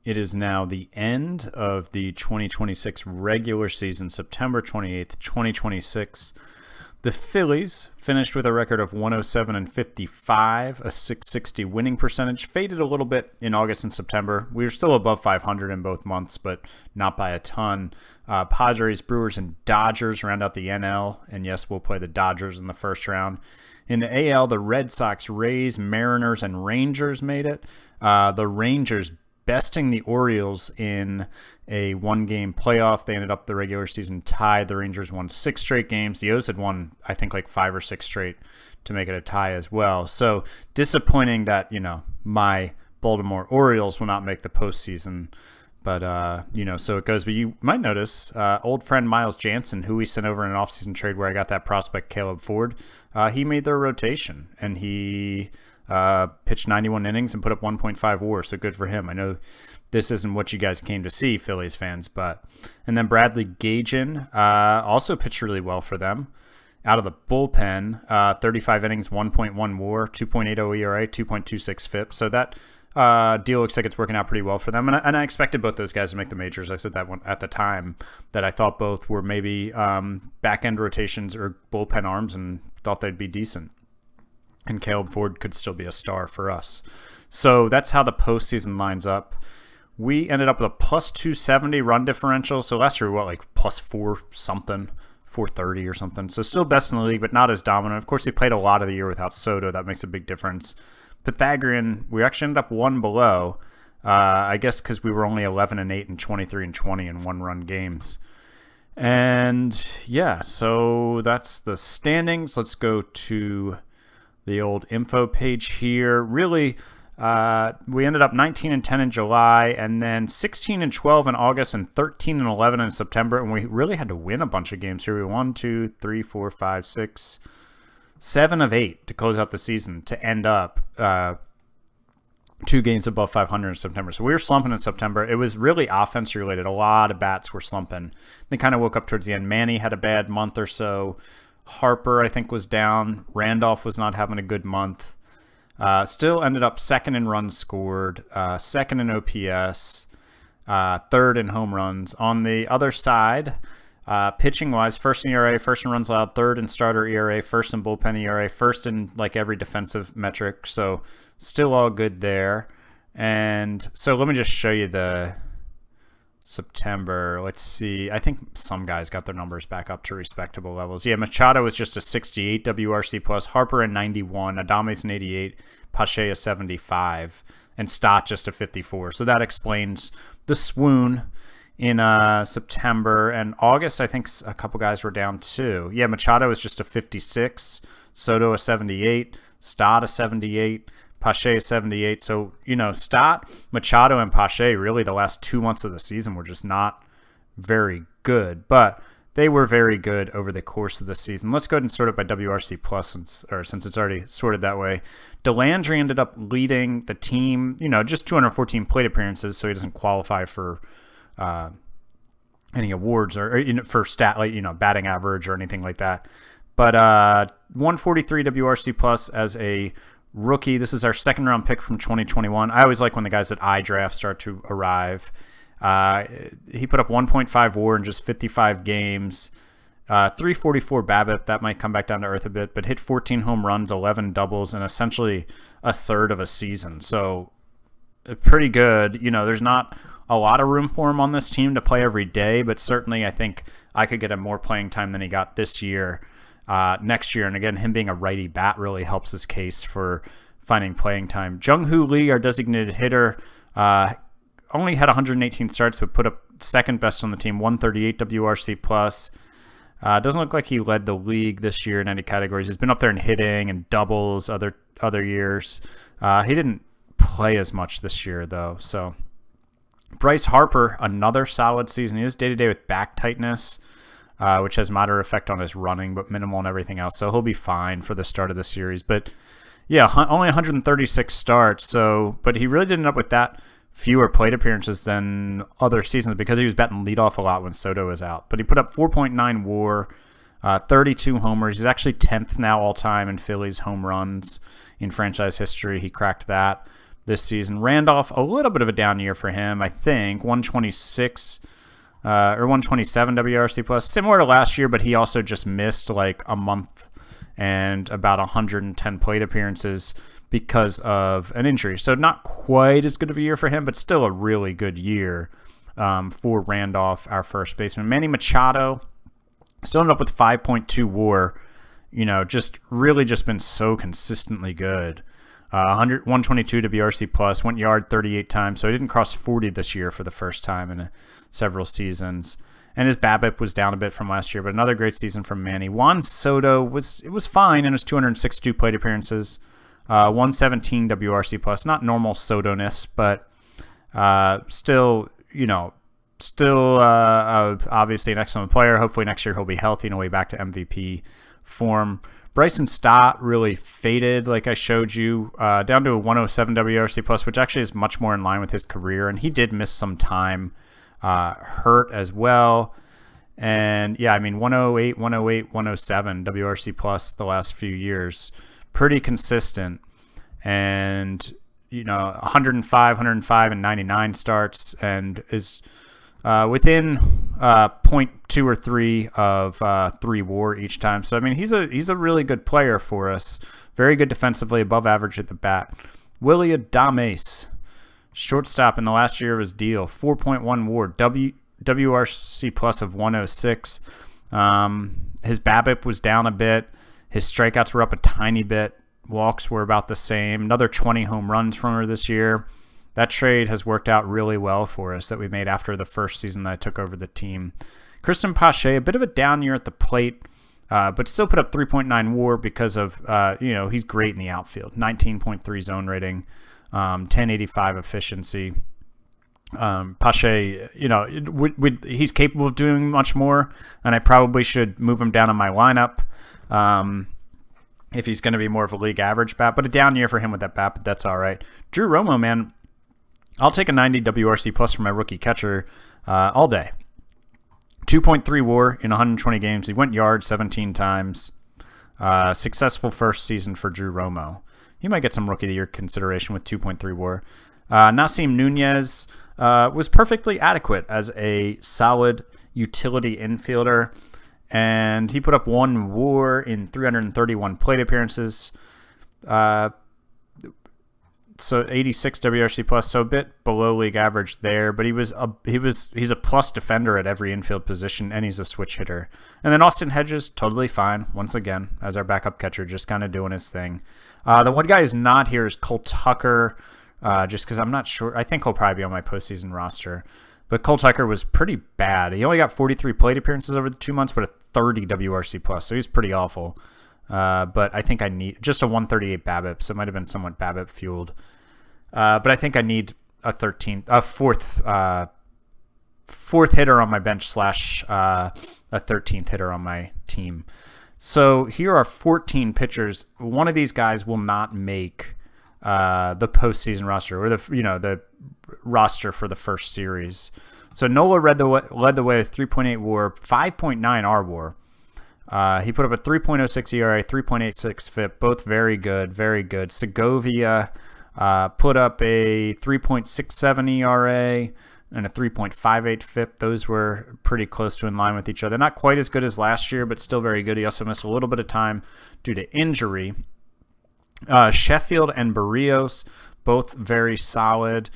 It is now the end of the 2026 regular season, September 28th, 2026. The Phillies finished with a record of 107 and 55, a 660 winning percentage. Faded a little bit in August and September. We were still above 500 in both months, but not by a ton. Padres, Brewers, and Dodgers round out the NL. And yes, we'll play the Dodgers in the first round. In the AL, the Red Sox, Rays, Mariners, and Rangers made it. The Rangers besting the Orioles in a one-game playoff. They ended up the regular season tied. The Rangers won 6 straight games. The O's had won, I think, like 5 or 6 straight to make it a tie as well. So disappointing that, my Baltimore Orioles will not make the postseason. But, so it goes. But you might notice old friend Miles Jansen, who we sent over in an offseason trade where I got that prospect Caleb Ford, he made their rotation, and he pitched 91 innings and put up 1.5 WAR, so good for him. I know this isn't what you guys came to see, Phillies fans, and then Bradley Gagin also pitched really well for them out of the bullpen. 35 innings, 1.1 WAR, 2.80 ERA, 2.26 FIP. So that deal looks like it's working out pretty well for them. And I expected both those guys to make the majors. I said that one at the time, that I thought both were maybe back-end rotations or bullpen arms and thought they'd be decent. And Caleb Ford could still be a star for us. So that's how the postseason lines up. We ended up with a plus 270 run differential. So last year, plus 4 something, 430 or something. So still best in the league, but not as dominant. Of course, we played a lot of the year without Soto. That makes a big difference. Pythagorean, we actually ended up 1 below. I guess because we were only 11 and 8 and 23 and 20 in one-run games. And yeah, so that's the standings. Let's go to the old info page here. Really, we ended up 19 and 10 in July, and then 16 and 12 in August, and 13 and 11 in September. And we really had to win a bunch of games here. We won 2, 3, 4, 5, 6, 7 of 8 to close out the season to end up 2 games above 500 in September. So we were slumping in September. It was really offense related. A lot of bats were slumping. They kind of woke up towards the end. Manny had a bad month or so. Harper, I think, was down. Randolph was not having a good month. Still ended up second in runs scored, second in OPS, third in home runs. On the other side, pitching-wise, first in ERA, first in runs allowed, third in starter ERA, first in bullpen ERA, first in every defensive metric. So still all good there. And so let me just show you the September. Let's see. I think some guys got their numbers back up to respectable levels. Yeah, Machado was just a 68 WRC plus, Harper a 91, Adames an 88, Pache a 75, and Stott just a 54. So that explains the swoon in September. And August, I think a couple guys were down too. Yeah, Machado was just a 56, Soto a 78, Stott a 78, Pache 78. So, Stott, Machado, and Pache, really the last 2 months of the season were just not very good. But they were very good over the course of the season. Let's go ahead and sort it by WRC plus since it's already sorted that way. DeLandre ended up leading the team, just 214 plate appearances, so he doesn't qualify for any awards or for stat, batting average or anything like that. But 143 WRC plus as a rookie. This is our second round pick from 2021. I always like when the guys at iDraft start to arrive. He put up 1.5 WAR in just 55 games, 344 BABIP. That might come back down to earth a bit, but hit 14 home runs, 11 doubles, and essentially a third of a season. So pretty good. There's not a lot of room for him on this team to play every day, but certainly I think I could get him more playing time than he got this year. Next year, and again, him being a righty bat really helps his case for finding playing time. Jung-Hoo Lee, our designated hitter, only had 118 starts, but put up second best on the team, 138 WRC plus. Doesn't look like he led the league this year in any categories. He's been up there in hitting and doubles other years. He didn't play as much this year though. So Bryce Harper, another solid season. He is day-to-day with back tightness, which has moderate effect on his running, but minimal on everything else. So he'll be fine for the start of the series. But yeah, only 136 starts. But he really did end up with that fewer plate appearances than other seasons because he was batting leadoff a lot when Soto was out. But he put up 4.9 WAR, 32 homers. He's actually 10th now all time in Phillies home runs in franchise history. He cracked that. this season. Randolph, a little bit of a down year for him, I think. 126 or 127 WRC plus, similar to last year, but he also just missed like a month and about 110 plate appearances because of an injury. So not quite as good of a year for him, but still a really good year for Randolph, our first baseman. Manny Machado still ended up with 5.2 WAR. Just really just been so consistently good. 122 WRC plus, went yard 38 times, so he didn't cross 40 this year for the first time in several seasons. And his BABIP was down a bit from last year, but another great season from Manny. Juan Soto was fine in his 262 plate appearances, 117 WRC plus, not normal Soto-ness, but still obviously an excellent player. Hopefully next year he'll be healthy and he'll be back to MVP form. Bryson Stott really faded, like I showed you, down to a 107 WRC plus, which actually is much more in line with his career, and he did miss some time hurt as well. And yeah, 108, 108, 107 WRC plus the last few years, pretty consistent. And 105, and 99 starts, and is within 0.2 or 3 of 3 WAR each time. So he's a really good player for us. Very good defensively, above average at the bat. Willie Adames, shortstop in the last year of his deal, 4.1 WAR, WRC plus of 106. His BABIP was down a bit. His strikeouts were up a tiny bit. Walks were about the same. Another 20 home runs from her this year. That trade has worked out really well for us that we made after the first season that I took over the team. Christian Pache, a bit of a down year at the plate, but still put up 3.9 WAR because of, he's great in the outfield. 19.3 zone rating, 1085 efficiency. Pache, he's capable of doing much more, and I probably should move him down on my lineup if he's going to be more of a league average bat. But a down year for him with that bat, but that's all right. Drew Romo, man, I'll take a 90 WRC plus for my rookie catcher all day. 2.3 WAR in 120 games. He went yard 17 times. Successful first season for Drew Romo. He might get some rookie of the year consideration with 2.3 WAR. Nasim Nunez was perfectly adequate as a solid utility infielder, and he put up 1 WAR in 331 plate appearances. So 86 WRC plus, so a bit below league average there, but he's a plus defender at every infield position, and he's a switch hitter. And then Austin Hedges, totally fine, once again, as our backup catcher, just kind of doing his thing. The one guy who's not here is Cole Tucker, just because I'm not sure. I think he'll probably be on my postseason roster. But Cole Tucker was pretty bad. He only got 43 plate appearances over the 2 months, but a 30 WRC plus, so he's pretty awful. But I think I need just a 138 BABIP, so it might have been somewhat BABIP fueled. But I think I need a fourth hitter on my bench / a 13th hitter on my team. So here are 14 pitchers. One of these guys will not make the postseason roster, or the roster for the first series. So Nola led the way with 3.8 WAR, 5.9 R WAR. He put up a 3.06 ERA, 3.86 FIP, both very good, very good. Segovia put up a 3.67 ERA and a 3.58 FIP. Those were pretty close to in line with each other. Not quite as good as last year, but still very good. He also missed a little bit of time due to injury. Sheffield and Barrios, both very solid.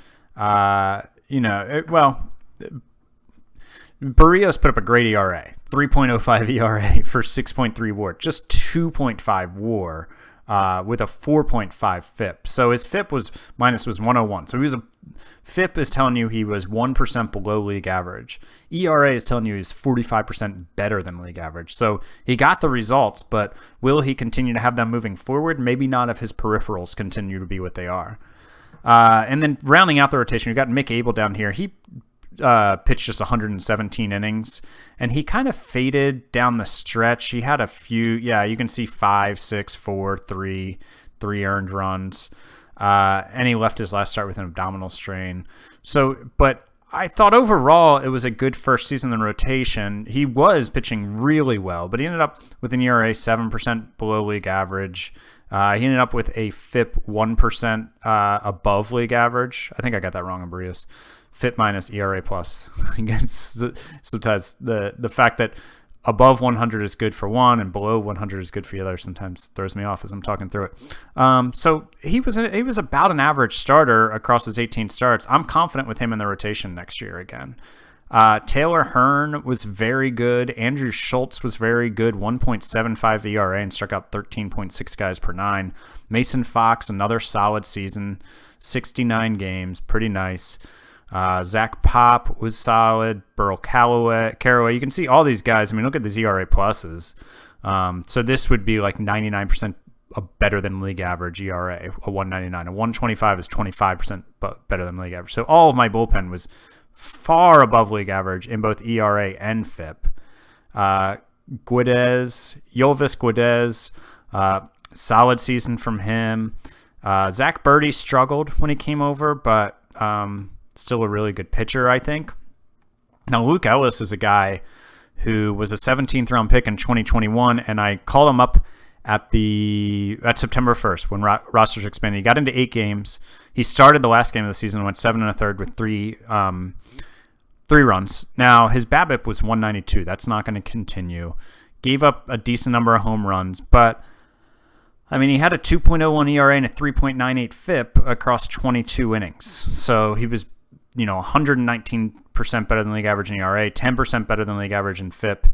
Barrios put up a great ERA, 3.05 ERA for 6.3 WAR, just 2.5 WAR with a 4.5 FIP. So his FIP was 101. So FIP is telling you he was 1% below league average. ERA is telling you he's 45% better than league average. So he got the results, but will he continue to have them moving forward? Maybe not if his peripherals continue to be what they are. And then rounding out the rotation, we've got Mick Abel down here. He pitched just 117 innings, and he kind of faded down the stretch. He had a few, you can see 5, 6, 4, 3 earned runs. And he left his last start with an abdominal strain. So, but I thought overall it was a good first season in rotation. He was pitching really well, but he ended up with an ERA 7% below league average, He ended up with a FIP 1% above league average. I think I got that wrong on Barrios. FIP minus ERA plus. Sometimes the fact that above 100 is good for one and below 100 is good for the other sometimes throws me off as I'm talking through it. So he was about an average starter across his 18 starts. I'm confident with him in the rotation next year again. Taylor Hearn was very good. Andrew Schultz was very good, 1.75 ERA and struck out 13.6 guys per nine. Mason Fox, another solid season, 69 games, pretty nice. Zach Pop was solid. Burl Caraway. You can see all these guys. I mean, look at these ERA pluses. So this would be like 99% better than league average ERA, a 199. A 125 is 25% better than league average. So all of my bullpen was far above league average in both ERA and FIP. Yovis Guedez, solid season from him. Zach Birdie struggled when he came over, but still a really good pitcher, I think. Now, Luke Ellis is a guy who was a 17th round pick in 2021, and I called him up at September 1st when rosters expanded. He got into 8 games. He started the last game of the season, went 7 1/3 with three runs. Now, his BABIP was 192. That's not going to continue. Gave up a decent number of home runs, but I mean, he had a 2.01 ERA and a 3.98 FIP across 22 innings. So he was, 119% better than league average in ERA, 10% better than league average in FIP,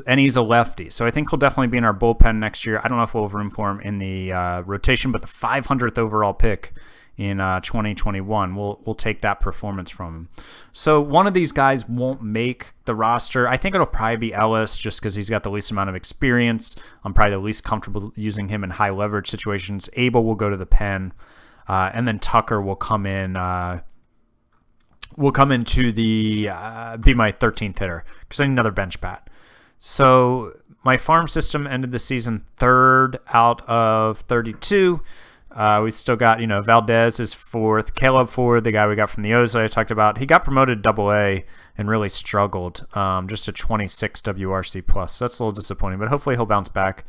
and he's a lefty. So I think he'll definitely be in our bullpen next year. I don't know if we'll have room for him in the rotation, but the 500th overall pick in 2021, we'll take that performance from him. So one of these guys won't make the roster. I think it'll probably be Ellis just because he's got the least amount of experience. I'm probably the least comfortable using him in high leverage situations. Abel will go to the pen, and then Tucker will come in. Will come into the be my 13th hitter because I need another bench bat. So my farm system ended the season 3rd out of 32. We still got, Valdez is 4th. Caleb Ford, the guy we got from the O's that I talked about, he got promoted to AA and really struggled, just a 26 WRC plus. So that's a little disappointing, but hopefully he'll bounce back.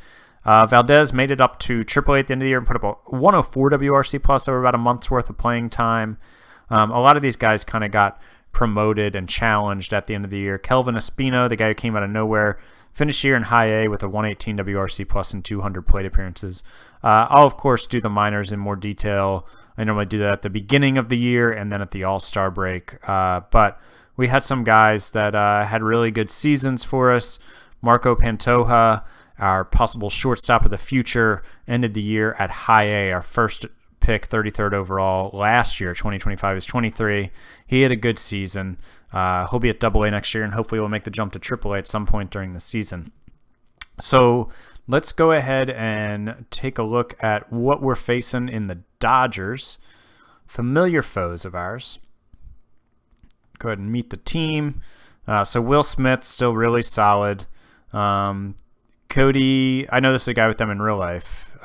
Valdez made it up to AAA at the end of the year and put up a 104 WRC plus over about a month's worth of playing time. A lot of these guys kind of got promoted and challenged at the end of the year. Kelvin Espino, the guy who came out of nowhere, finished the year in high A with a 118 WRC plus and 200 plate appearances. I'll, of course, do the minors in more detail. I normally do that at the beginning of the year and then at the All-Star break. But we had some guys that had really good seasons for us. Marco Pantoja, our possible shortstop of the future, ended the year at high A, our first pick, 33rd overall. Last year, 2025, is 23. He had a good season. He'll be at AA next year, and hopefully we'll make the jump to AAA at some point during the season. So let's go ahead and take a look at what we're facing in the Dodgers. Familiar foes of ours. Go ahead and meet the team. So Will Smith, still really solid. Cody, I know this is a guy with them in real life.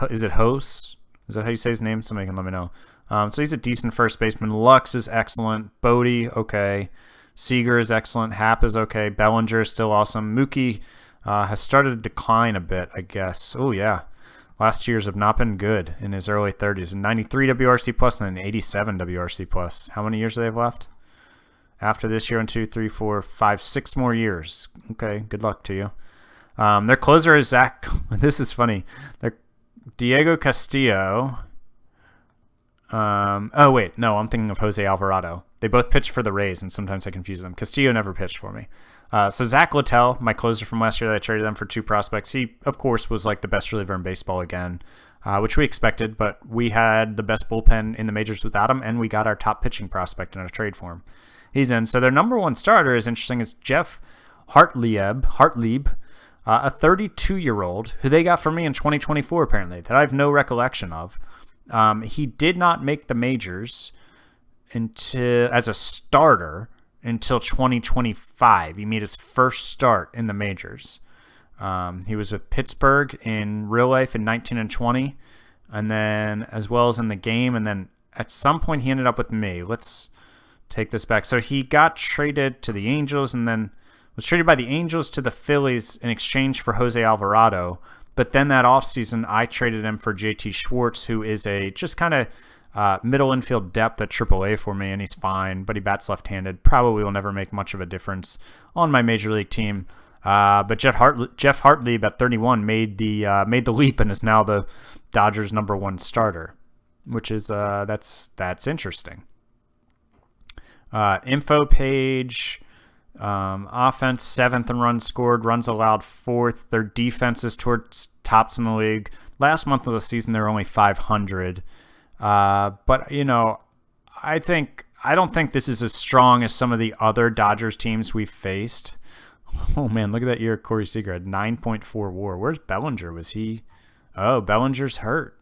Is it Hose? Is that how you say his name? Somebody can let me know. So he's a decent first baseman. Lux is excellent. Bodie, okay. Seager is excellent. Happ is okay. Bellinger is still awesome. Mookie has started to decline a bit, I guess. Oh, yeah. Last years have not been good in his early 30s. A 93 WRC plus and an 87 WRC plus. How many years do they have left? After this year, 1, 2, 3, 4, 5, 6 more years. Okay, good luck to you. Their closer is Zach. This is funny. Diego Castillo. Oh, wait. No, I'm thinking of Jose Alvarado. They both pitched for the Rays, and sometimes I confuse them. Castillo never pitched for me. So Zach Littell, my closer from last year that I traded them for 2 prospects, he, of course, was like the best reliever in baseball again, which we expected, but we had the best bullpen in the majors without him, and we got our top pitching prospect in a trade for him. He's in. So their number one starter is interesting. It's Jeff Hartlieb, a 32-year-old who they got from me in 2024, apparently, that I have no recollection of. He did not make the majors as a starter until 2025. He made his first start in the majors. He was with Pittsburgh in real life in 19 and 20, and then as well as in the game, and then at some point he ended up with me. Let's take this back. So he got traded to the Angels and then was traded by the Angels to the Phillies in exchange for Jose Alvarado. But then that offseason, I traded him for JT Schwartz, who is a just kind of middle infield depth at AAA for me, and he's fine, but he bats left-handed. Probably will never make much of a difference on my major league team. But Jeff Hartlieb at 31 made the leap and is now the Dodgers' #1 starter, which is that's interesting. Info page, offense 7th in runs scored, runs allowed 4th. Their defense is towards tops in the league. Last month of the season, they're only 500. But I don't think this is as strong as some of the other Dodgers teams we've faced. Oh, man, look at that year Corey Seager had 9.4 WAR. Where's Bellinger? Was he? Oh, Bellinger's hurt.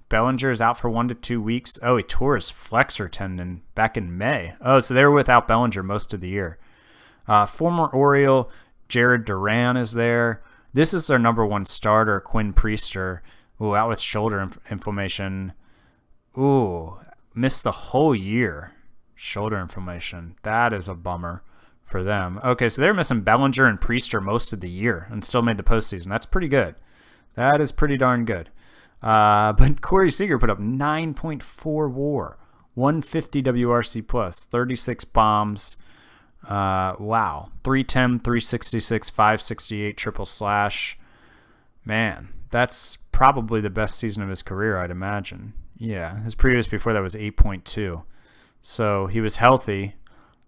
Bellinger is out for 1 to 2 weeks. Oh, he tore his flexor tendon back in May. Oh, so they were without Bellinger most of the year. Former Oriole Jared Duran is there. This is their #1 starter, Quinn Priester. Ooh, out with shoulder inflammation. Ooh, missed the whole year. Shoulder inflammation. That is a bummer for them. Okay, so they're missing Bellinger and Priester most of the year and still made the postseason. That's pretty good. That is pretty darn good. But Corey Seager put up 9.4 WAR, 150 WRC plus, 36 bombs. Wow. 310, 366, 568 triple slash. Man, that's probably the best season of his career, I'd imagine. Yeah, his previous before that was 8.2. So he was healthy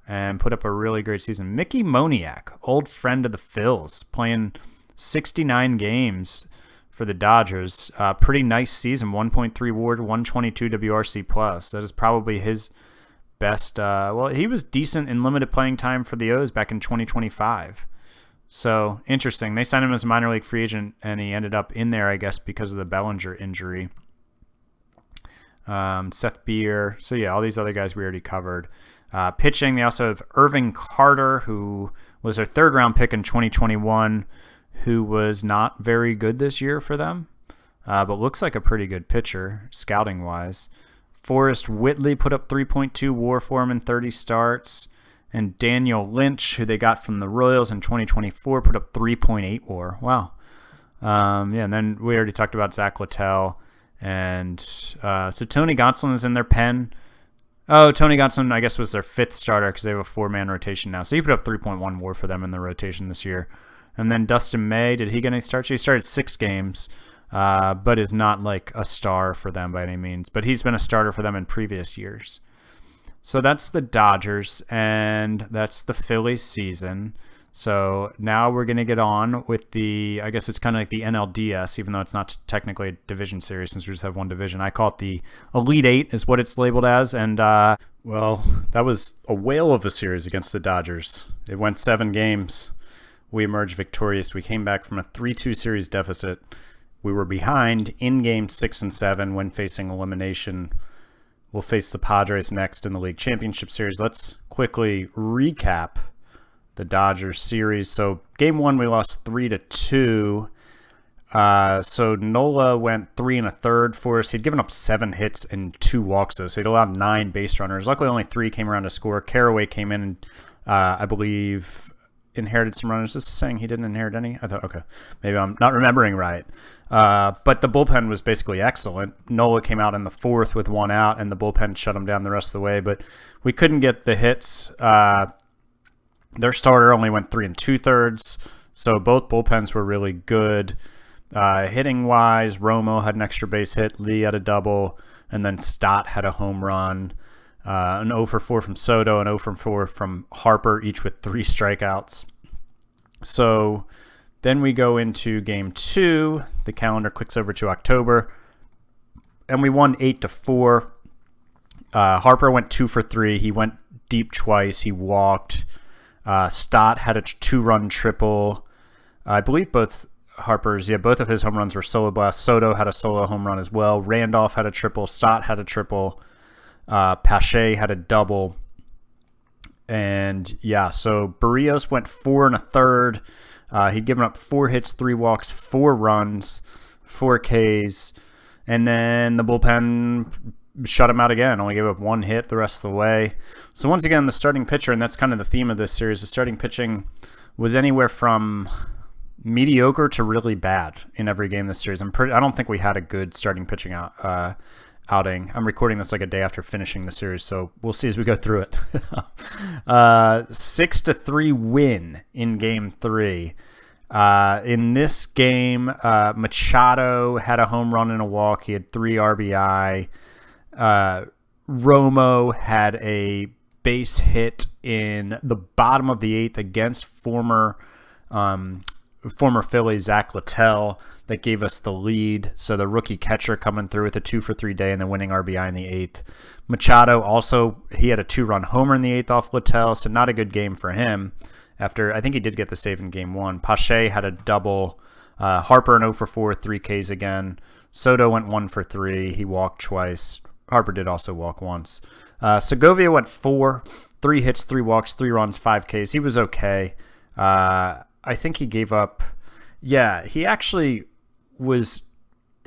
and put up a really great season. Mickey Moniak, old friend of the Phils, playing 69 games for the Dodgers. Pretty nice season, 1.3 WAR, 122 WRC plus. That is probably his best. Well, he was decent in limited playing time for the O's back in 2025. So interesting. They signed him as a minor league free agent, and he ended up in there, I guess, because of the Bellinger injury. Seth Beer. So yeah, all these other guys we already covered. Pitching, they also have Irving Carter, who was their 3rd-round pick in 2021, who was not very good this year for them, but looks like a pretty good pitcher, scouting-wise. Forrest Whitley put up 3.2 WAR for him in 30 starts, and Daniel Lynch, who they got from the Royals in 2024, put up 3.8 WAR. Wow. And then we already talked about Zach Littell, and so Tony Gonsolin is in their pen. Oh, Tony Gonsolin, I guess, was their 5th starter because they have a 4-man rotation now. So he put up 3.1 WAR for them in the rotation this year. And then Dustin May, did he get any starts? He started 6 games, but is not like a star for them by any means. But he's been a starter for them in previous years. So that's the Dodgers, and that's the Phillies season. So now we're going to get on with the, I guess it's kind of like the NLDS, even though it's not technically a division series since we just have one division. I call it the Elite Eight is what it's labeled as. And, well, that was a whale of a series against the Dodgers. It went 7 games. We emerged victorious. We came back from a 3-2 series deficit. We were behind in games 6 and 7 when facing elimination. We'll face the Padres next in the League Championship Series. Let's quickly recap the Dodgers series. So game 1, we lost 3-2. So Nola went 3 1/3 for us. He'd given up 7 hits and 2 walks, though, so he'd allowed 9 base runners. Luckily, only 3 came around to score. Caraway came in and, I believe, inherited some runners. Is this saying he didn't inherit any? I thought, okay, maybe I'm not remembering right. But the bullpen was basically excellent. Nola came out in the 4th with 1 out, and the bullpen shut him down the rest of the way. But we couldn't get the hits. Their starter only went 3 2/3, so both bullpens were really good. Hitting-wise, Romo had an extra base hit, Lee had a double, and then Stott had a home run. An 0 for 4 from Soto, an 0 for 4 from Harper, each with 3 strikeouts. So then we go into game 2. The calendar clicks over to October, and we won 8-4. Harper went 2 for 3. He went deep twice. He walked. Stott had a 2-run triple. I believe both of his home runs were solo blasts. Soto had a solo home run as well. Randolph had a triple. Stott had a triple. Pache had a double. And yeah, so Barrios went 4 1/3. He'd given up 4 hits, 3 walks, 4 runs, 4 Ks. And then the bullpen shut him out again. Only gave up 1 hit the rest of the way. So once again, the starting pitcher, and that's kind of the theme of this series, the starting pitching was anywhere from mediocre to really bad in every game this series. I don't think we had a good starting pitching outing. I'm recording this like a day after finishing the series, so we'll see as we go through it. 6-3 win in Game 3. In this game, Machado had a home run and a walk. He had 3 RBI. Romo had a base hit in the bottom of the 8th against former Philly Zach Littell that gave us the lead. So the rookie catcher coming through with a 2-for-3 day and then winning RBI in the 8th. Machado also, he had a 2-run homer in the 8th off Littell, so not a good game for him. After, I think he did get the save in Game 1. Pache had a double. Harper an 0-for-4, 3 Ks again. Soto went 1-for-3. He walked twice. Harper did also walk once. Segovia went 4, 3 hits, 3 walks, 3 runs, 5 Ks. He was okay. I think he gave up. Yeah, he actually was,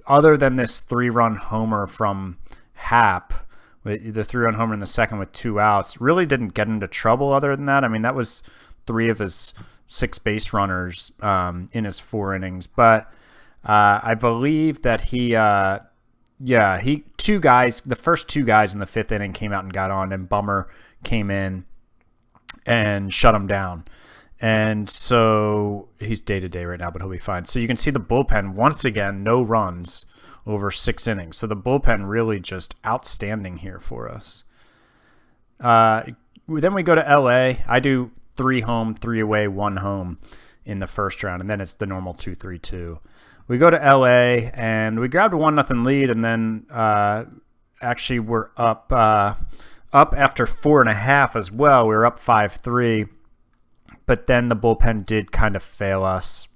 other than this 3-run homer from Happ, the 3-run homer in the second with 2 outs, really didn't get into trouble other than that. I mean, that was 3 of his 6 base runners in his 4 innings. But I believe that the first 2 guys in the 5th inning came out and got on, and Bummer came in and shut him down. And so he's day-to-day right now, but he'll be fine. So you can see the bullpen, once again, no runs over 6 innings. So the bullpen really just outstanding here for us. Then we go to L.A. I do 3 home, 3 away, 1 home in the first round, and then it's the normal 2-3-2. We go to L.A., and we grabbed a 1-0 lead, and then actually we're up after 4.5 as well. We were up 5-3. But then the bullpen did kind of fail us.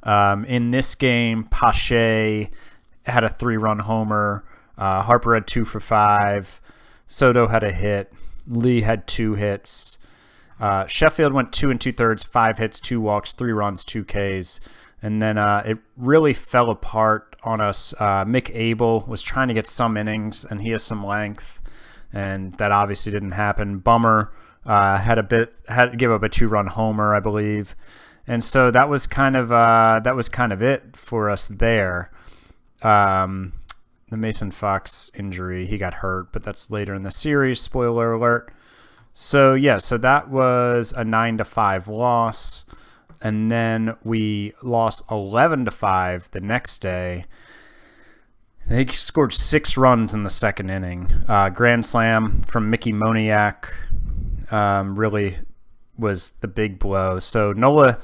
In this game, Pache had a 3-run homer. Harper had 2-for-5. Soto had a hit. Lee had 2 hits. Sheffield went 2 2/3, 5 hits, 2 walks, 3 runs, 2 Ks. And then it really fell apart on us. Mick Abel was trying to get some innings, and he has some length, and that obviously didn't happen. Bummer had to give up a 2-run homer, I believe, and so that was kind of it for us there. The Mason Fox injury, he got hurt, but that's later in the series. Spoiler alert. So that was a 9-5 loss, and then we lost 11-5 the next day. They scored 6 runs in the second inning. Grand slam from Mickey Moniak. Really was the big blow. So Nola,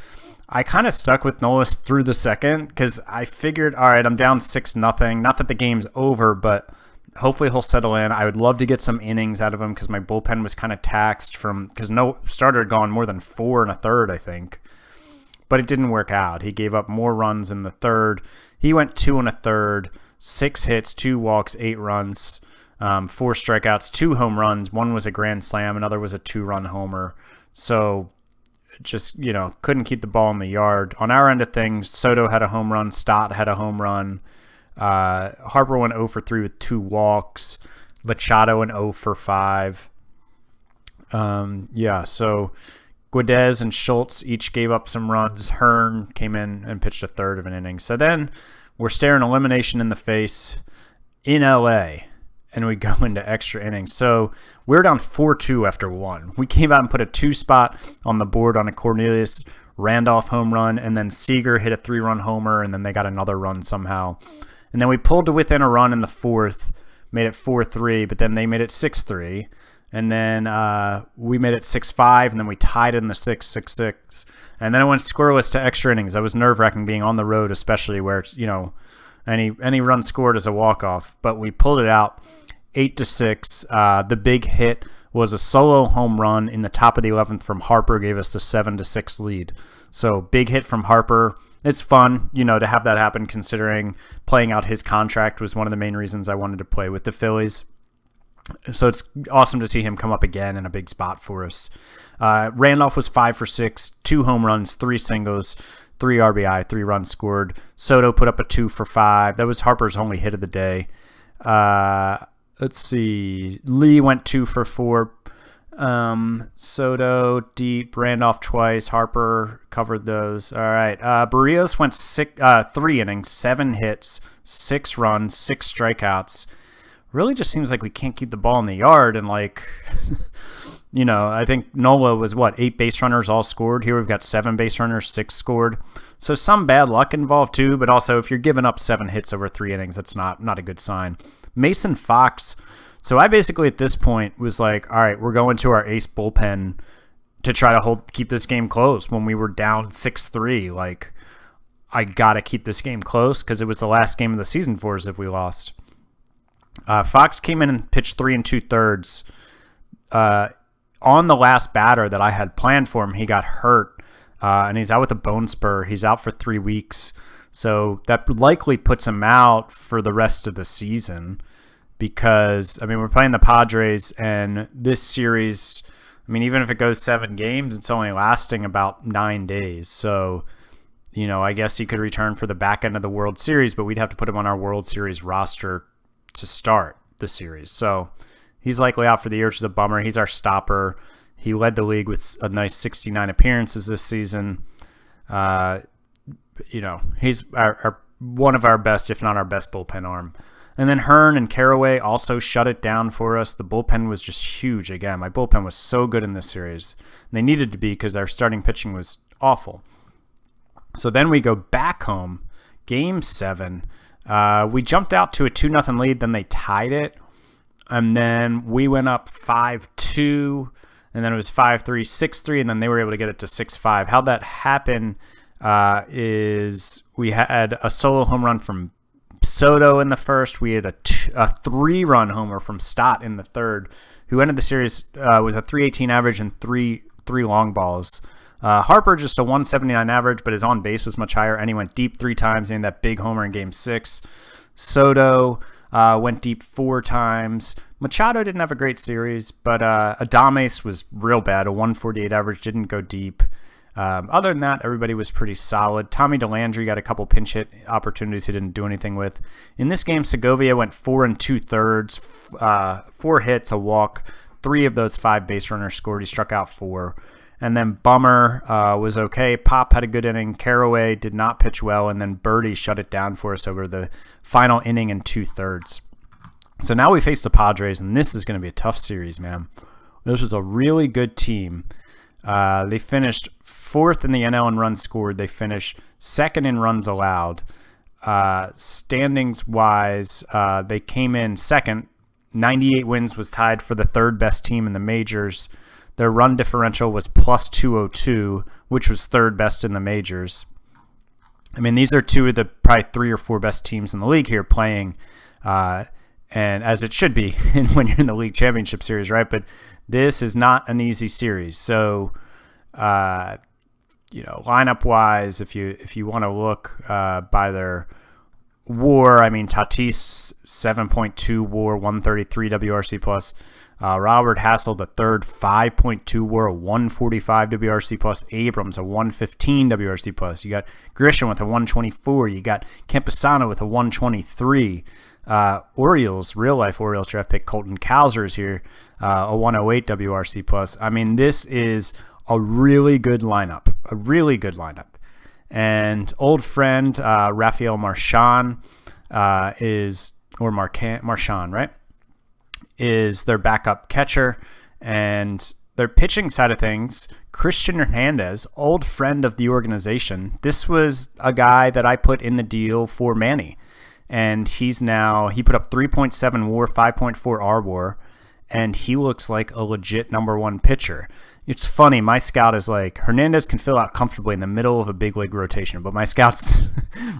I kind of stuck with Nola through the second because I figured, all right, I'm down 6-0. Not that the game's over, but hopefully he'll settle in. I would love to get some innings out of him because my bullpen was kind of taxed because no starter had gone more than 4 1/3, I think. But it didn't work out. He gave up more runs in the third. He went 2 1/3, 6 hits, 2 walks, 8 runs. 4 strikeouts, 2 home runs. 1 was a grand slam. Another was a 2-run homer. So just, couldn't keep the ball in the yard. On our end of things, Soto had a home run. Stott had a home run. Harper went 0-for-3 with 2 walks. Machado went 0-for-5. So Guedes and Schultz each gave up some runs. Hearn came in and pitched a third of an inning. So then we're staring elimination in the face in L.A., and we go into extra innings. So we're down 4-2 after 1. We came out and put a 2 spot on the board on a Cornelius Randolph home run, and then Seager hit a 3-run homer, and then they got another run somehow. And then we pulled to within a run in the 4th, made it 4-3, but then they made it 6-3. And then we made it 6-5, and then we tied it in the 6th, 6-6. And then it went scoreless to extra innings. That was nerve-wracking being on the road, especially where it's, any run scored is a walk-off. But we pulled it out 8-6. The big hit was a solo home run in the top of the 11th from Harper, gave us the 7-6 lead. So big hit from Harper. It's fun, to have that happen, considering playing out his contract was one of the main reasons I wanted to play with the Phillies. So it's awesome to see him come up again in a big spot for us. Randolph was 5-for-6, 2 home runs, 3 singles, 3 RBI, 3 runs scored. Soto put up a 2-for-5. That was Harper's only hit of the day. Let's see. Lee went 2-for-4. Soto deep, Randolph twice, Harper covered those. All right. Barrios went 3 innings, 7 hits, 6 runs, 6 strikeouts. Really just seems like we can't keep the ball in the yard. And like, I think Nola was 8 base runners all scored. Here we've got 7 base runners, 6 scored. So some bad luck involved too, but also if you're giving up 7 hits over 3 innings, that's not a good sign. Mason Fox. So I basically at this point was like, all right, we're going to our ace bullpen to try to keep this game close when we were down 6-3. Like, I got to keep this game close because it was the last game of the season for us if we lost. Fox came in and pitched 3 2/3. On the last batter that I had planned for him, he got hurt, and he's out with a bone spur. He's out for 3 weeks. So that likely puts him out for the rest of the season. Because, we're playing the Padres, and this series, even if it goes 7 games, it's only lasting about 9 days. So, I guess he could return for the back end of the World Series, but we'd have to put him on our World Series roster to start the series. So, he's likely out for the year, which is a bummer. He's our stopper. He led the league with a nice 69 appearances this season. He's one of our best, if not our best, bullpen arm. And then Hearn and Carraway also shut it down for us. The bullpen was just huge again. My bullpen was so good in this series. And they needed to be because our starting pitching was awful. So then we go back home, Game 7. We jumped out to a 2-0 lead. Then they tied it. And then we went up 5-2. And then it was 5-3, 6-3. And then they were able to get it to 6-5. How'd that happen is we had a solo home run from Soto in the first. We had a 3-run homer from Stott in the third, who ended the series with a 318 average and three long balls. Harper just a 179 average, but his on base was much higher, and he went deep 3 times in that big homer in Game 6. Soto went deep 4 times. Machado didn't have a great series, but Adames was real bad, a 148 average, didn't go deep. Other than that, everybody was pretty solid. Tommy DeLandry got a couple pinch hit opportunities he didn't do anything with. In this game, Segovia went 4 2/3, 4 hits, a walk. 3 of those 5 base runners scored. He struck out 4. And then Bummer was okay. Pop had a good inning. Carraway did not pitch well. And then Birdie shut it down for us over the final inning and 2/3. So now we face the Padres, and this is going to be a tough series, man. This was a really good team. They finished 4th in the NL in runs scored. They finished 2nd in runs allowed. Standings-wise, they came in 2nd. 98 wins, was tied for the 3rd best team in the majors. Their run differential was plus 202, which was 3rd best in the majors. These are 2 of the probably 3 or 4 best teams in the league here playing, and as it should be when you're in the league championship series, right? But this is not an easy series. So, lineup-wise, if you want to look by their WAR, Tatis 7.2 WAR, 133 WRC plus. Robert Hassel the third, 5.2 WAR, 145 WRC plus. Abrams a 115 WRC plus. You got Grisham with a 124. You got Campusano with a 123. Orioles, real life Orioles draft pick Colton Cowser is here, a 108 WRC plus. This is a really good lineup, And old friend Rafael Marchand Marchand, right? Is their backup catcher, and their pitching side of things, Christian Hernandez, old friend of the organization. This was a guy that I put in the deal for Manny, and he put up 3.7 WAR, 5.4 RWAR, and he looks like a legit #1 pitcher. It's funny, my scout is like, Hernandez can fill out comfortably in the middle of a big league rotation, but my scouts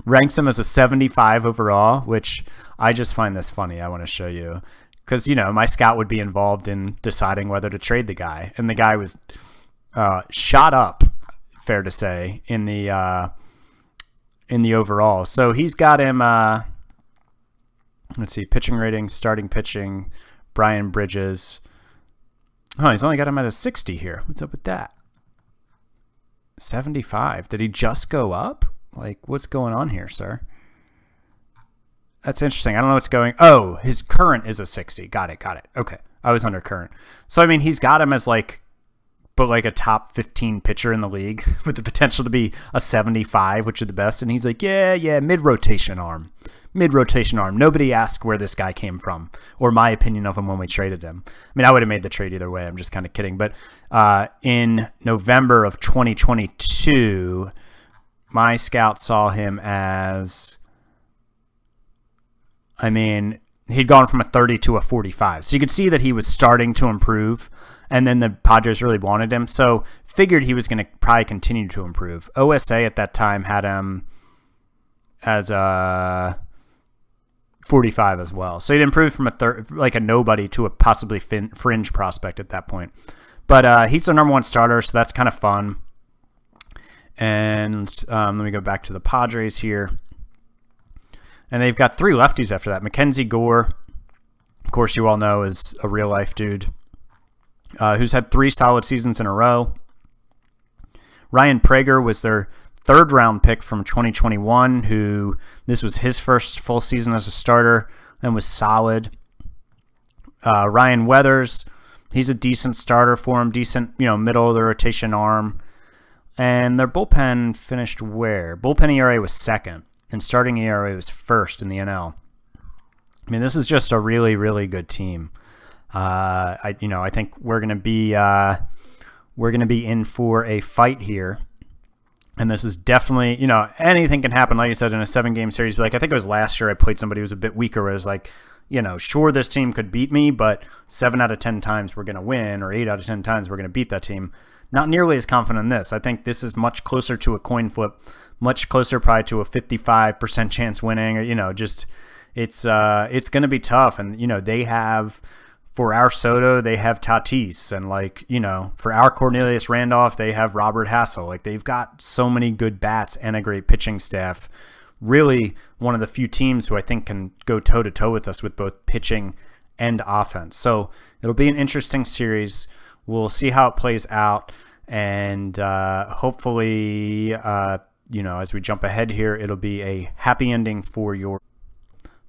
ranks him as a 75 overall, which I just find this funny. I want to show you. Because, my scout would be involved in deciding whether to trade the guy. And the guy was shot up, fair to say, in the overall. So he's got him, let's see, pitching rating, starting pitching, Brian Bridges. Oh, he's only got him at a 60 here. What's up with that? 75. Did he just go up? Like, what's going on here, sir? That's interesting. I don't know what's going. Oh, his current is a 60. Got it. Okay. I was undercurrent. So, I mean, he's got him as like a top 15 pitcher in the league with the potential to be a 75, which is the best. And he's like, yeah, mid-rotation arm. Nobody asked where this guy came from or my opinion of him when we traded him. I mean, I would have made the trade either way. I'm just kind of kidding. But in November of 2022, my scout saw him as, I mean, he'd gone from a 30 to a 45. So you could see that he was starting to improve. And then the Padres really wanted him, so figured he was going to probably continue to improve. OSA at that time had him as a 45 as well. So he'd improved from a nobody to a possibly fringe prospect at that point. But he's the number one starter, so that's kind of fun. And let me go back to the Padres here. And they've got 3 lefties after that. Mackenzie Gore, of course you all know, is a real-life dude. Who's had 3 solid seasons in a row. Ryan Prager was their 3rd-round pick from 2021, who this was his first full season as a starter and was solid. Ryan Weathers, he's a decent starter for him, decent, middle of the rotation arm. And their bullpen finished where? Bullpen ERA was 2nd, and starting ERA was 1st in the NL. I mean, this is just a really, really good team. I think we're gonna be in for a fight here, and this is definitely, anything can happen. Like I said, in a 7-game series, like I think it was last year, I played somebody who was a bit weaker. Where it was like, sure, this team could beat me, but 7 out of 10 times we're gonna win, or 8 out of 10 times we're gonna beat that team. Not nearly as confident in this. I think this is much closer to a coin flip, much closer probably to a 55% chance winning. Or it's gonna be tough, and they have. For our Soto, they have Tatis, and for our Cornelius Randolph, they have Robert Hassel. They've got so many good bats and a great pitching staff. Really, one of the few teams who I think can go toe-to-toe with us with both pitching and offense. So it'll be an interesting series. We'll see how it plays out, and hopefully, as we jump ahead here, it'll be a happy ending for your.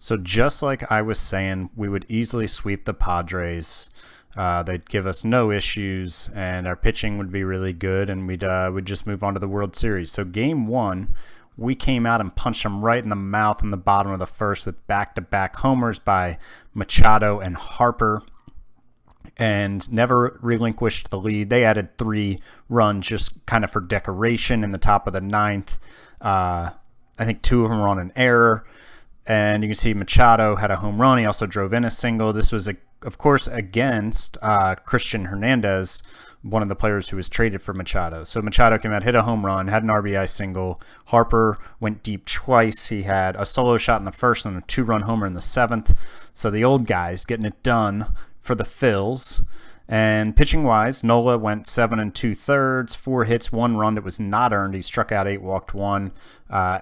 So just like I was saying, we would easily sweep the Padres. They'd give us no issues, and our pitching would be really good, and we'd just move on to the World Series. So Game 1, we came out and punched them right in the mouth in the bottom of the first with back-to-back homers by Machado and Harper, and never relinquished the lead. They added 3 runs just kind of for decoration in the top of the 9th. I think 2 of them were on an error. And you can see Machado had a home run. He also drove in a single. This was, of course, against Christian Hernandez, one of the players who was traded for Machado. So Machado came out, hit a home run, had an RBI single. Harper went deep twice. He had a solo shot in the first and a 2-run homer in the 7th. So the old guys getting it done for the Phils. And pitching-wise, Nola went 7 2/3, 4 hits, 1 run that was not earned. He struck out 8, walked 1.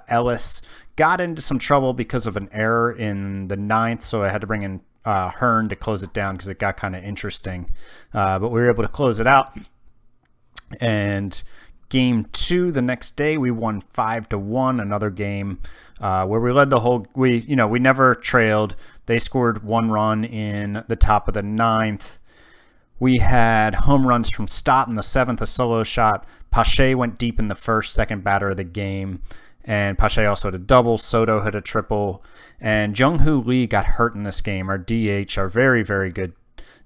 Ellis got into some trouble because of an error in the 9th, so I had to bring in Hearn to close it down because it got kind of interesting. But we were able to close it out. And Game 2 the next day, we won 5-1, another game where we led the whole. We never trailed. They scored 1 run in the top of the 9th. We had home runs from Stott in the 7th, a solo shot. Pache went deep in the first, second batter of the game. And Pache also had a double. Soto had a triple. And Jung-Hoo Lee got hurt in this game, our DH, our very, very good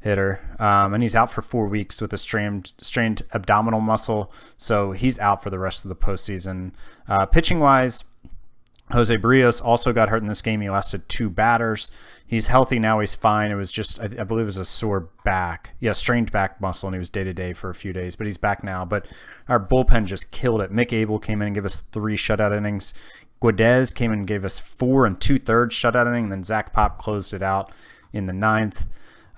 hitter. And he's out for 4 weeks with a strained abdominal muscle. So he's out for the rest of the postseason. Pitching-wise, Jose Barrios also got hurt in this game. He lasted 2 batters. He's healthy now. He's fine. It was just, I believe it was a sore back. Yeah, strained back muscle, and he was day-to-day for a few days. But he's back now. But our bullpen just killed it. Mick Abel came in and gave us 3 shutout innings. Guedez came in and gave us 4 2/3 shutout inning. And then Zach Pop closed it out in the 9th.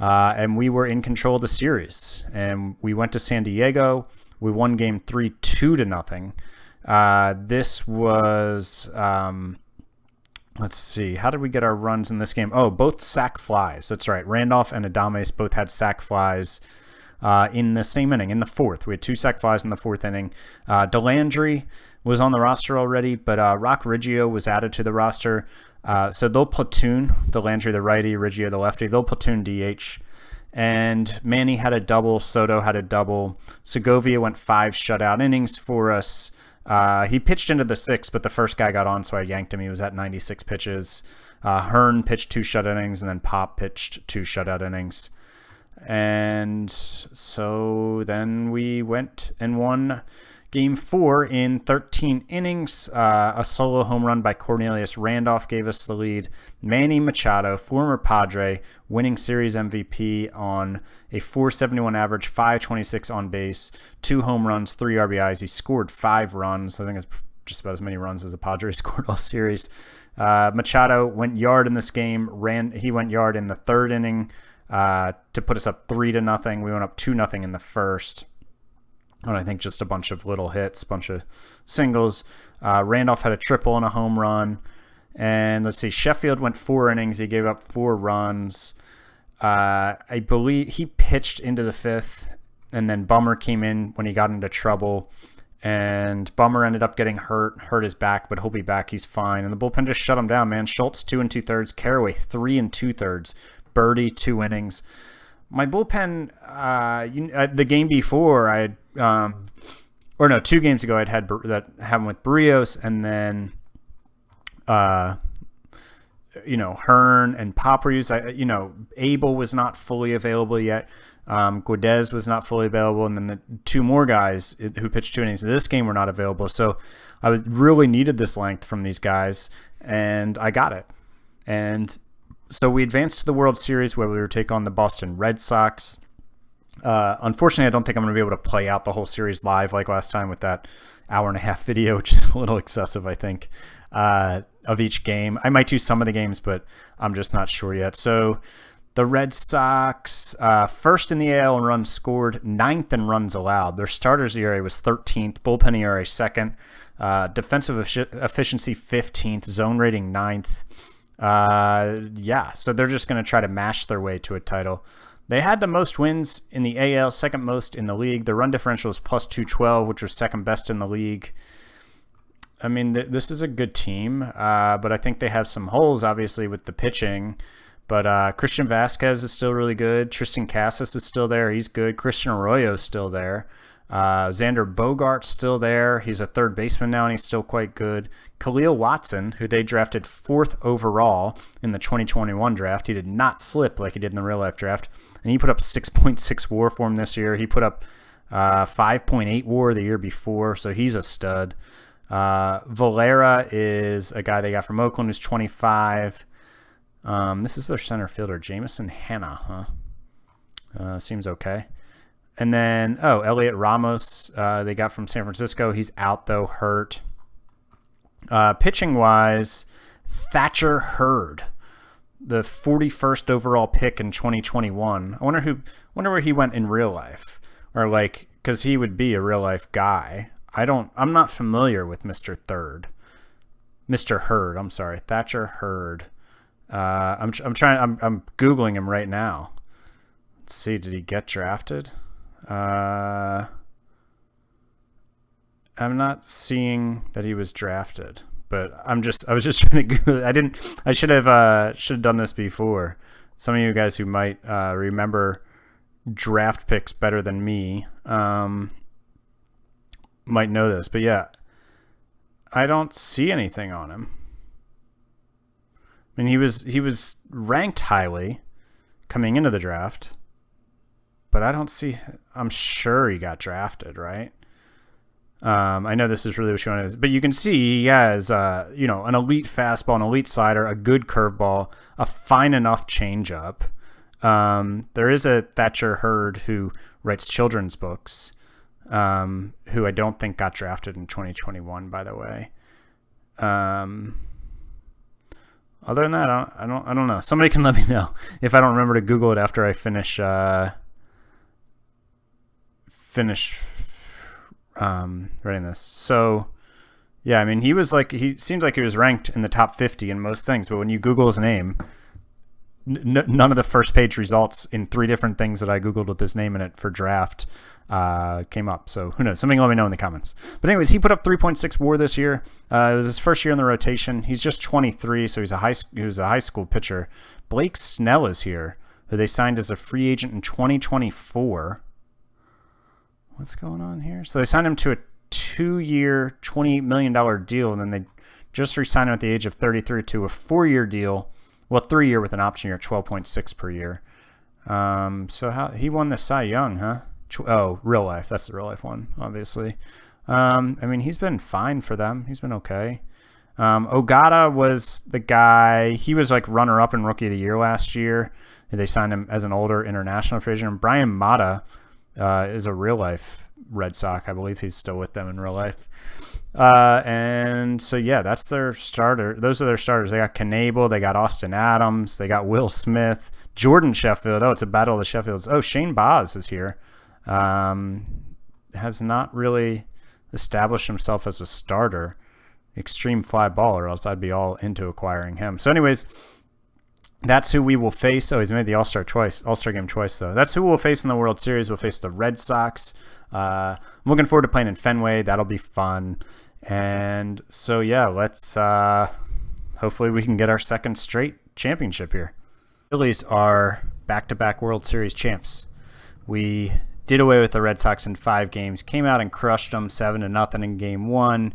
And we were in control of the series. And we went to San Diego. We won Game 3 2-0. This was, let's see, how did we get our runs in this game? Oh, both sac flies. That's right. Randolph and Adames both had sac flies in the same inning, in the 4th. We had 2 sac flies in the 4th inning. DeLandry was on the roster already, but Rock Riggio was added to the roster. So they'll platoon DeLandry, the righty, Riggio, the lefty. They'll platoon DH. And Manny had a double. Soto had a double. Segovia went 5 shutout innings for us. He pitched into the 6th, but the first guy got on, so I yanked him. He was at 96 pitches. Hearn pitched 2 shutout innings, and then Pop pitched 2 shutout innings. And so then we went and won Game 4 in 13 innings. A solo home run by Cornelius Randolph gave us the lead. Manny Machado, former Padre, winning series MVP on a .471 average, .526 on base, 2 home runs, 3 RBIs. He scored 5 runs. I think it's just about as many runs as a Padre scored all series. Machado went yard in this game. He went yard in the 3rd inning to put us up 3-0. We went up 2-0 in the 1st. And I think just a bunch of little hits, a bunch of singles. Randolph had a triple and a home run. And let's see, Sheffield went 4 innings. He gave up 4 runs. I believe he pitched into the 5th, and then Bummer came in when he got into trouble. And Bummer ended up getting hurt his back, but he'll be back. He's fine. And the bullpen just shut him down, man. Schultz 2 2/3, Caraway 3 2/3, Birdie 2 innings. My bullpen, the game before, I had, 2 games ago, I'd had that happened with Barrios, and then, Hearn and Pop were used. Abel was not fully available yet. Guedez was not fully available, and then the 2 more guys who pitched 2 innings in this game were not available. So I really needed this length from these guys, and I got it. And so we advanced to the World Series where we were take on the Boston Red Sox. Unfortunately, I don't think I'm going to be able to play out the whole series live like last time with that hour-and-a-half video, which is a little excessive, I think, of each game. I might do some of the games, but I'm just not sure yet. So the Red Sox, first in the AL in runs scored, 9th in runs allowed. Their starters ERA was 13th, bullpen ERA 2nd, defensive efficiency 15th, zone rating 9th. So they're just going to try to mash their way to a title. They had the most wins in the AL, 2nd most in the league. The run differential was plus 212, which was 2nd best in the league. I mean, this is a good team, but I think they have some holes, obviously, with the pitching. But Christian Vasquez is still really good. Tristan Casas is still there. He's good. Christian Arroyo is still there. Xander Bogaerts still there. He's a 3rd baseman now, and he's still quite good. Khalil Watson, who they drafted 4th overall in the 2021 draft. He did not slip like he did in the real-life draft, and he put up 6.6 WAR for him this year. He put up 5.8 WAR the year before, so he's a stud. Valera is a guy they got from Oakland who's 25. This is their center fielder, Jameson Hanna, seems okay. And then, Elliot Ramos, they got from San Francisco. He's out, though, hurt. Pitching-wise, Thatcher Hurd, the 41st overall pick in 2021. I wonder where he went in real life. Or, because he would be a real-life guy. I'm not familiar with Mr. Hurd, I'm sorry. Thatcher Hurd. I'm Googling him right now. Let's see, did he get drafted? I'm not seeing that he was drafted, but I was just trying to Google it. I should have done this before. Some of you guys who might remember draft picks better than me might know this, but yeah, I don't see anything on him. I mean, he was ranked highly coming into the draft, but I don't see. I'm sure he got drafted, right? I know this is really what you want to, but you can see he has, an elite fastball, an elite slider, a good curveball, a fine enough changeup. There is a Thatcher Hurd who writes children's books, who I don't think got drafted in 2021, by the way. Other than that, I don't know. Somebody can let me know if I don't remember to Google it after I finish writing this. So, yeah, I mean, he seems like he was ranked in the top 50 in most things, but when you Google his name, none of the first page results in 3 different things that I Googled with his name in it for draft came up. So who knows? Somebody let me know in the comments. But anyways, he put up 3.6 WAR this year. It was his first year in the rotation. He's just 23, so he was a high school pitcher. Blake Snell is here, who they signed as a free agent in 2024. What's going on here? So they signed him to a 2-year, $28 million deal, and then they just re-signed him at the age of 33 to a 4-year deal. Well, 3-year with an option year, 12.6 per year. So he won the Cy Young, huh? Real life. That's the real life one, obviously. I mean, he's been fine for them. He's been okay. Ogata was the guy. He was like runner-up in Rookie of the Year last year. They signed him as an older international free agent. And Brian Mata is a real-life Red Sox. I believe he's still with them in real life. And so, yeah, that's their starter. Those are their starters. They got Knebel. They got Austin Adams. They got Will Smith. Jordan Sheffield. Oh, it's a battle of the Sheffields. Oh, Shane Baz is here. Has not really established himself as a starter. Extreme fly ball, or else I'd be all into acquiring him. So anyways, that's who we will face. Oh, he's made the All-Star game twice, though. That's who we'll face in the World Series. We'll face the Red Sox. I'm looking forward to playing in Fenway. That'll be fun. And so, yeah, let's hopefully we can get our second straight championship here. Phillies are back-to-back World Series champs. We did away with the Red Sox in 5 games, came out and crushed them 7-0 in Game 1.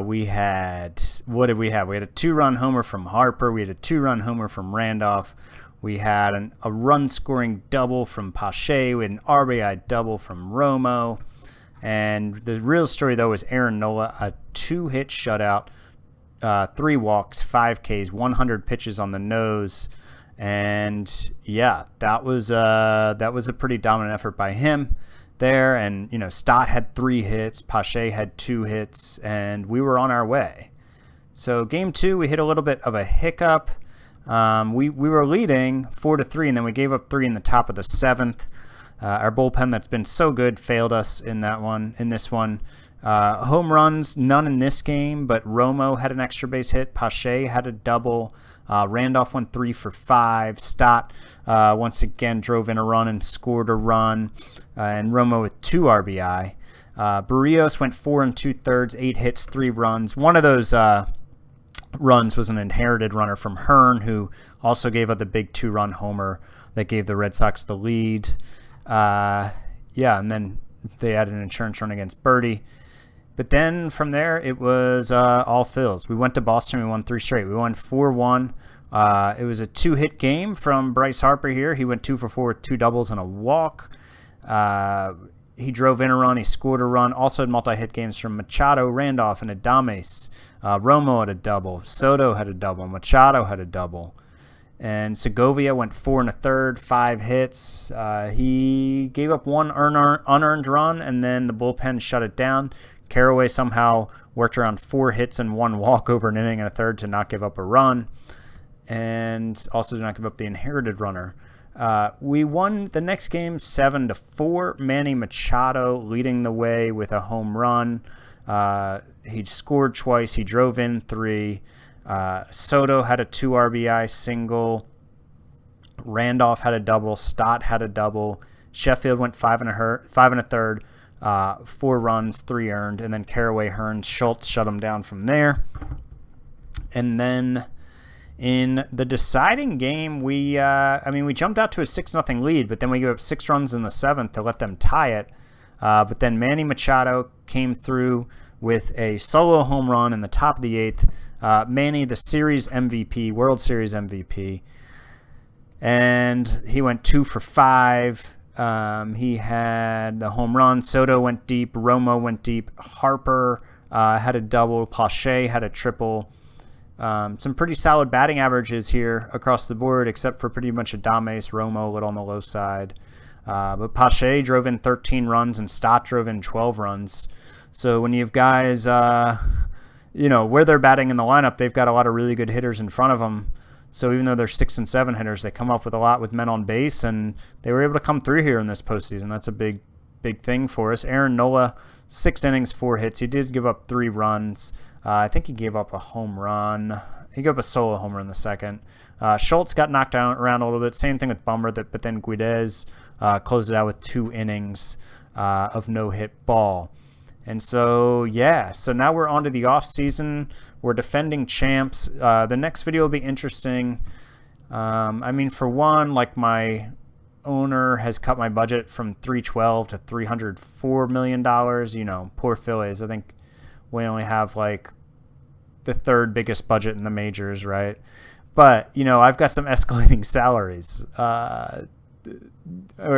We had, what did we have? We had a 2-run homer from Harper. We had a 2-run homer from Randolph. We had a run-scoring double from Pache. We had an RBI double from Romo. And the real story, though, was Aaron Nola, a 2-hit shutout, 3 walks, 5 Ks, 100 pitches on the nose. And, yeah, that was a pretty dominant effort by him there. And, you know, Stott had 3 hits, Pache had 2 hits, and we were on our way. So Game 2, we hit a little bit of a hiccup. We were leading 4-3, and then we gave up 3 in the top of the 7th. Our bullpen that's been so good failed us in this one. Home runs, none in this game, but Romo had an extra base hit. Pache had a double. Randolph went 3 for 5. Stott once again drove in a run and scored a run. And Romo with 2 RBI. Barrios went 4 2/3, 8 hits, 3 runs. One of those runs was an inherited runner from Hearn, who also gave up the big 2-run homer that gave the Red Sox the lead. And then they had an insurance run against Birdie. But then from there, it was all Phils. We went to Boston. We won 3 straight. We won 4-1. It was a 2-hit game from Bryce Harper here. He went 2 for 4 with 2 doubles and a walk. He drove in a run. He scored a run. Also had multi-hit games from Machado, Randolph, and Adames. Romo had a double. Soto had a double. Machado had a double. And Segovia went 4 1/3, 5 hits. He gave up 1 unearned run, and then the bullpen shut it down. Carraway somehow worked around 4 hits and 1 walk over an inning and a third to not give up a run, and also did not give up the inherited runner. We won the next game 7-4. Manny Machado leading the way with a home run. He scored twice. He drove in 3. Soto had a 2 RBI single. Randolph had a double. Stott had a double. Sheffield went 5 1/3. 4 runs, 3 earned, and then Carraway, Hearns, Schultz shut them down from there. And then in the deciding game, we jumped out to a 6-0 lead, but then we gave up 6 runs in the 7th to let them tie it. But then Manny Machado came through with a solo home run in the top of the 8th. Manny, the series MVP, World Series MVP, and he went 2 for 5. He had the home run. Soto went deep. Romo went deep. Harper had a double. Pache had a triple. Some pretty solid batting averages here across the board, except for pretty much Adames, Romo a little on the low side. But Pache drove in 13 runs and Stott drove in 12 runs. So when you have guys, where they're batting in the lineup, they've got a lot of really good hitters in front of them. So even though they're 6 and 7 hitters, they come up with a lot with men on base, and they were able to come through here in this postseason. That's a big thing for us. Aaron Nola, 6 innings, 4 hits. He did give up 3 runs. I think he gave up a home run. He gave up a solo homer in the 2nd. Schultz got knocked down around a little bit. Same thing with Bummer, but then Guidez closed it out with 2 innings of no-hit ball. And so, so now we're on to the off season. We're defending champs. The next video will be interesting. I mean, for one, like my owner has cut my budget from $312 to $304 million. You know, poor Phillies. I think we only have like the third biggest budget in the majors, right? But, you know, I've got some escalating salaries, or,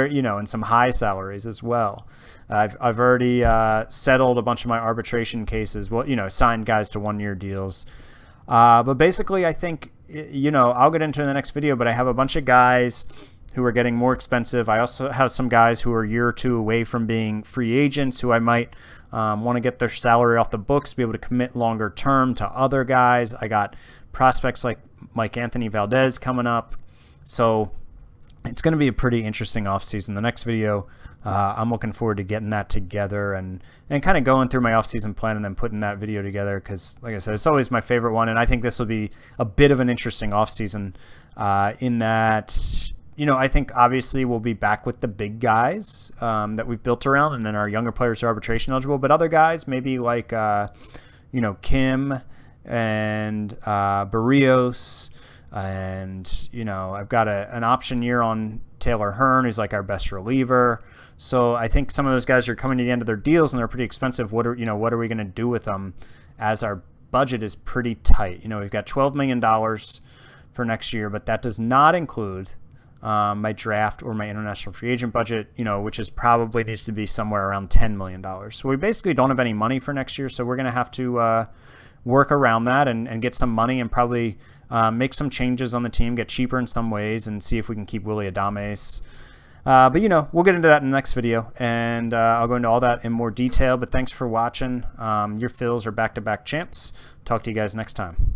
you know, and some high salaries as well. I've already settled a bunch of my arbitration cases. Well, you know, signed guys to 1-year deals. But basically, I think, you know, I'll get into it in the next video, but I have a bunch of guys who are getting more expensive. I also have some guys who are a year or two away from being free agents who I might want to get their salary off the books, be able to commit longer term to other guys. I got prospects like Mike Anthony Valdez coming up. So it's going to be a pretty interesting offseason. The next video, I'm looking forward to getting that together and kind of going through my offseason plan and then putting that video together because, like I said, it's always my favorite one. And I think this will be a bit of an interesting offseason in that, you know, I think obviously we'll be back with the big guys that we've built around, and then our younger players are arbitration eligible. But other guys, maybe like, you know, Kim and Barrios, and, you know, I've got an option year on Taylor Hearn, who's like our best reliever. So I think some of those guys are coming to the end of their deals and they're pretty expensive. What are we going to do with them as our budget is pretty tight? You know, we've got $12 million for next year, but that does not include my draft or my international free agent budget, you know, which is probably needs to be somewhere around $10 million. So we basically don't have any money for next year. So we're going to have to work around that and get some money and probably make some changes on the team, get cheaper in some ways, and see if we can keep Willy Adames. But, you know, we'll get into that in the next video, and I'll go into all that in more detail. But thanks for watching. Your Phils are back-to-back champs. Talk to you guys next time.